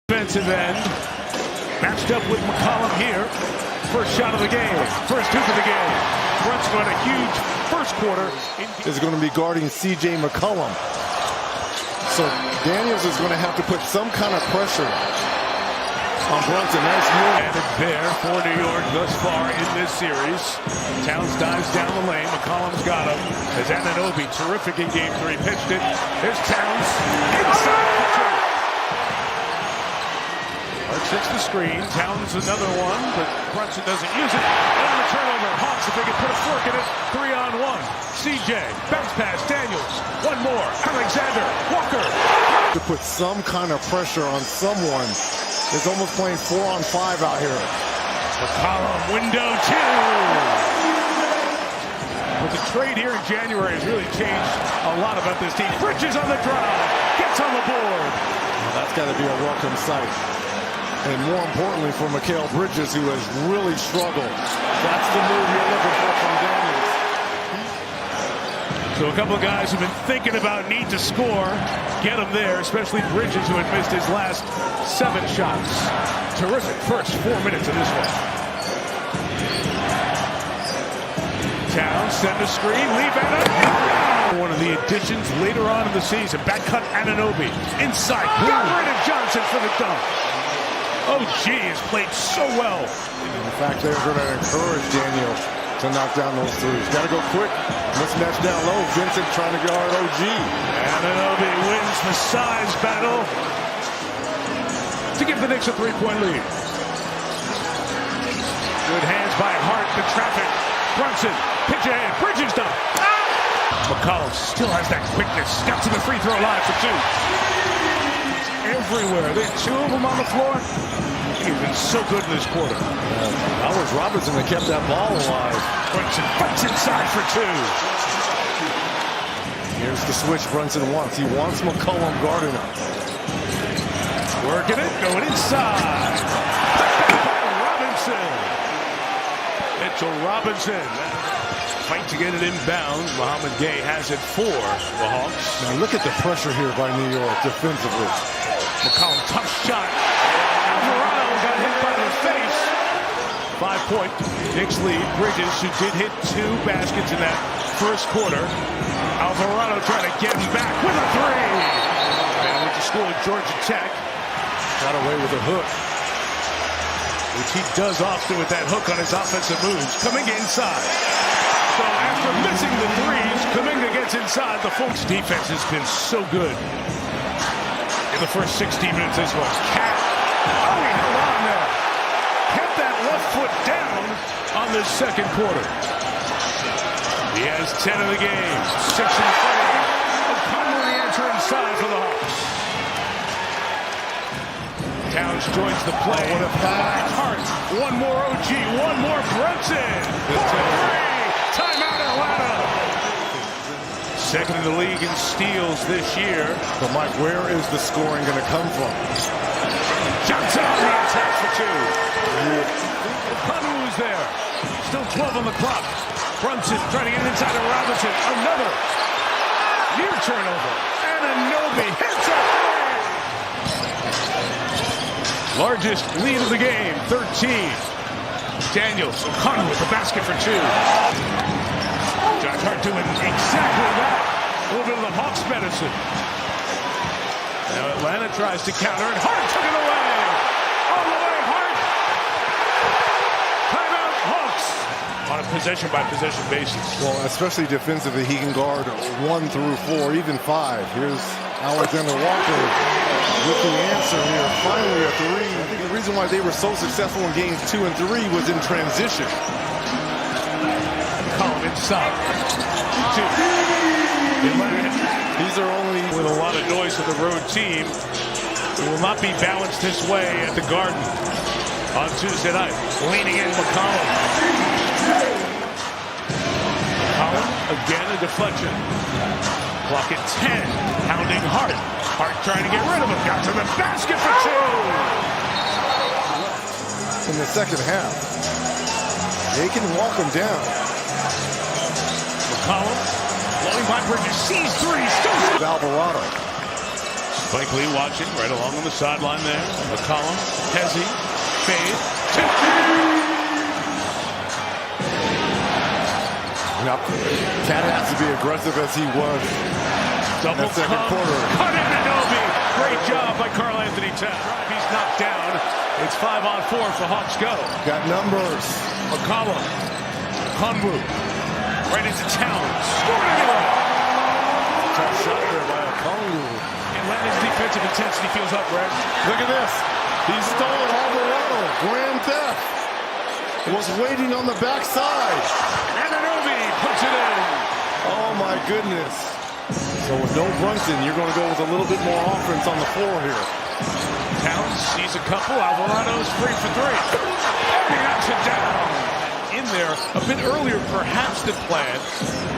Defensive end, matched up with McCollum here. First shot of the game, first hoop of the game. Brunson had a huge first quarter. Is going to be guarding C.J. McCollum. So Daniels is going to have to put some kind of pressure on Brunson. Nice move. Added there for New York thus far in this series. Towns dives down the lane. McCollum's got him. As Anunoby, terrific in game 3, pitched it. There's Towns. Inside for two. Hart sets the screen. Towns another one, but Brunson doesn't use it. And the turnover. Hawks, if they can put a fork in it, 3-on-1. CJ, bounce pass, Daniels. One more. Alexander, Walker. To put some kind of pressure on someone. It's almost playing 4-on-5 out here. McCollum, window 2. But the trade here in January has really changed a lot about this team. Bridges on the drive. Gets on the board. Well, that's got to be a welcome sight. And more importantly for Mikal Bridges, who has really struggled. That's the move you're looking for from Daniels. So a couple of guys who've been thinking about need to score, get them there, especially Bridges, who had missed his last 7 shots. Terrific first 4 minutes of this one. Towns send a screen, leave Anunoby. One of the additions later on in the season. Back cut Anunoby. Inside, got rid of Johnson for the dunk. OG has played so well. In fact, they're going to encourage Daniel to knock down those threes. Got to go quick. Mismatch down low. Vincent trying to guard OG. Anunoby wins the size battle to give the Knicks a 3-point lead. Good hands by Hart. The traffic. Brunson. Pitch ahead. Bridges done. McCollum still has that quickness. Got to the free throw line for 2. Everywhere. There are 2 of them on the floor. He's been so good in this quarter. That was Robinson that kept that ball alive. Brunson fights inside for 2. Here's the switch Brunson wants. He wants McCollum guarding him. Working it, going inside. Robinson. Mitchell Robinson. Fight to get it inbounds. Mohamed Gay has it for the Hawks. Now look at the pressure here by New York defensively. McCollum, tough shot. Alvarado got hit by the face. 5-point Knicks lead. Bridges, who did hit 2 baskets in that first quarter. Alvarado trying to get him back with a 3. And went to school at Georgia Tech. Got away with a hook. Which he does often with that hook on his offensive moves. Kuminga inside. So after missing the 3s, Kuminga gets inside. The Folks defense has been so good in the first 16 minutes this one. Cat. Oh, he held on there. Kept that left foot down on the second quarter. He has 10 of the game. 6 in front. O'Connor the answer inside for the Hawks. Towns joins the play. Oh, what a pass. Hart. One more OG. One more Brunson. Timeout Atlanta. Second in the league in steals this year. But Mike, where is the scoring going to come from? Johnson on the attack for 2. O'Connor was there. Still 12 on the clock. Brunson trying to get it inside of Robinson. Another near turnover. Anunoby hits a 3. Largest lead of the game, 13. Daniels, O'Connor with the basket for 2. Josh Hart doing exactly that. A little bit of the Hawks medicine. Now Atlanta tries to counter, and Hart took it away. All the way, Hart. Timeout, Hawks. On a possession-by-possession basis. Well, especially defensively, he can guard 1 through 4, even 5. Here's Alexander Walker with the answer here. Finally a 3. I think the reason why they were so successful in games 2 and 3 was in transition. McCollum inside. 2. These are only with a lot of noise for the road team. It will not be balanced this way at the Garden on Tuesday night. Leaning in McCollum. McCollum, again a deflection. Clock at 10. Pounding Hart. Hart trying to get rid of him. Got to the basket for 2. In the second half. They can walk him down. McCollum blowing by Bridges. Sees 3. Still Alvarado. Blake Lee watching right along on the sideline there. McCollum, Hezzy, fade, tip. Yep. Cat has to be aggressive as he was. Double second quarter. Cut in Anunoby. Great job by Karl Anthony Towns. He's knocked down. It's 5-on-4 for Hawks go. Got numbers. McCollum, Conwu, right into Towns. Scored anyway. Tough shot there by Conwu. Atlanta's defensive intensity feels up, Greg. Look at this. He stole it all the way. Grand theft. Was waiting on the backside. Anunoby puts it in. Oh my goodness. So with no Brunson, you're going to go with a little bit more offense on the floor here. Towns sees a couple. Alvarado's free for three. He knocks it down. In there a bit earlier, perhaps than planned,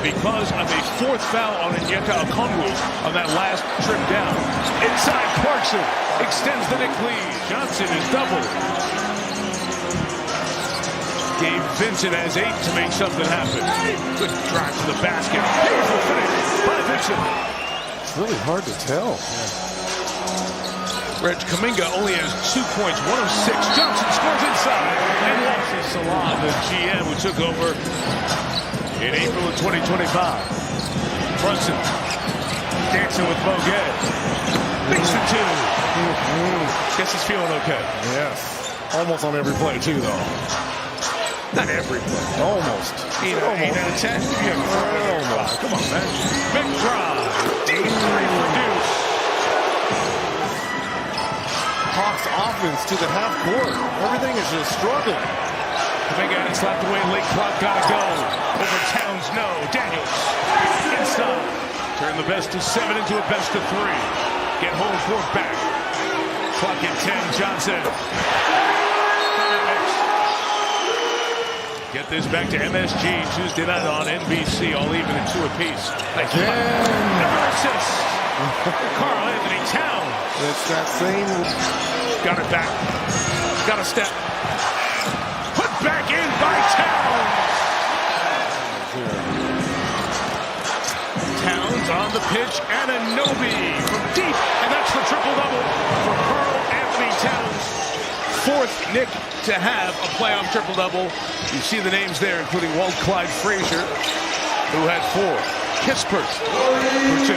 because of a fourth foul on Onyeka Okongwu on that last trip down. Inside Clarkson extends the Knick lead. Johnson is doubled. Gabe Vincent has 8 to make something happen. Good drive to the basket. Beautiful finish by Vincent. It's really hard to tell. Reg Kuminga only has 2 points, 1 of 6. Johnson scores inside. And Walter Salah, the GM who took over in April of 2025. Brunson dancing with Bogut. Makes the 2. Guess he's feeling okay. Yes. Almost on every play, too, though. Not every play. Almost. 8 out of 10. Almost. Come on, man. Big drive. Deep 3 for Deuce. Hawks offense to the half court. Everything is just struggling. Kuminga had it slapped away. Late clock. Gotta go. Over Towns. No. Daniels. Inside. Turn the best of 7 into a best of 3. Get home court back. Clock at 10. Johnson. Get this back to MSG Tuesday night on NBC, all even at 2 apiece. Nice another assist. Karl Anthony Towns. It's that same. Got it back. Got a step. Put back in by Towns. Towns on the pitch. Anunoby from deep. And that's the triple-double for Karl Anthony Towns. 4th Knick to have a playoff triple-double. You see the names there, including Walt Clyde Frazier, who had 4. Kispert for 2.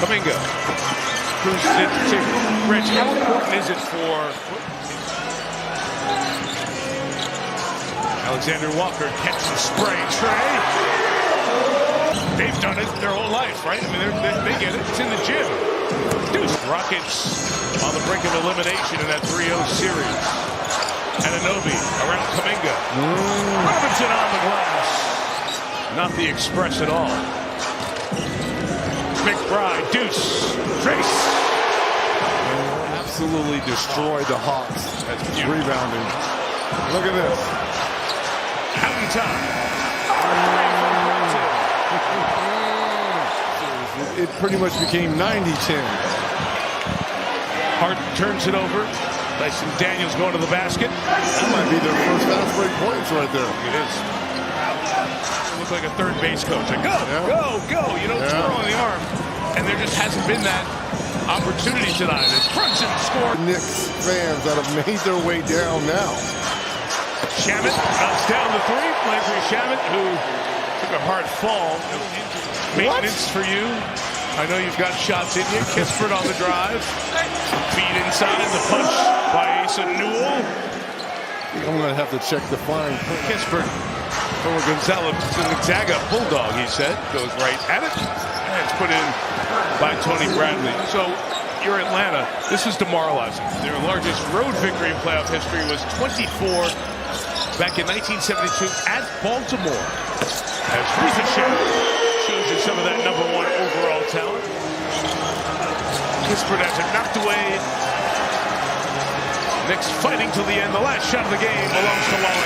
Kuminga cruises into 2. Rich, how important is it for Alexander Walker catch the spray tray? They've done it their whole life, right? I mean, they get it. It's in the gym. Deuce. Rockets on the brink of elimination in that 3-0 series. Anunoby around Kuminga. Robinson on the glass. Not the express at all. McBride, Deuce, Trace. Absolutely destroyed the Hawks. That's beautiful. Rebounding. Look at this. Counting time. It pretty much became 90-10. Harden turns it over. Dyson Daniels going to the basket. That might be their first fast break points right there. It is. It looks like a third base coach. Like, go, go. You know, twirl on the arm. And there just hasn't been that opportunity tonight. As Brunson scored. Knicks fans that have made their way down now. Shamet knocks down the 3. Landry Shamet, who took a hard fall. Maintenance for you. I know you've got shots in you. Kispert on the drive. Feed inside. The punch by Asa Newell. I'm going to have to check the fine. Kispert for Gonzaga Bulldog, he said. Goes right at it. And it's put in by Tony Bradley. So you're Atlanta. This is demoralizing. Their largest road victory in playoff history was 24 back in 1972 at Baltimore. As Ricochet shows you some of that #1 overall talent. Kispert has it knocked away. Knicks fighting till the end. The last shot of the game belongs to Wallace.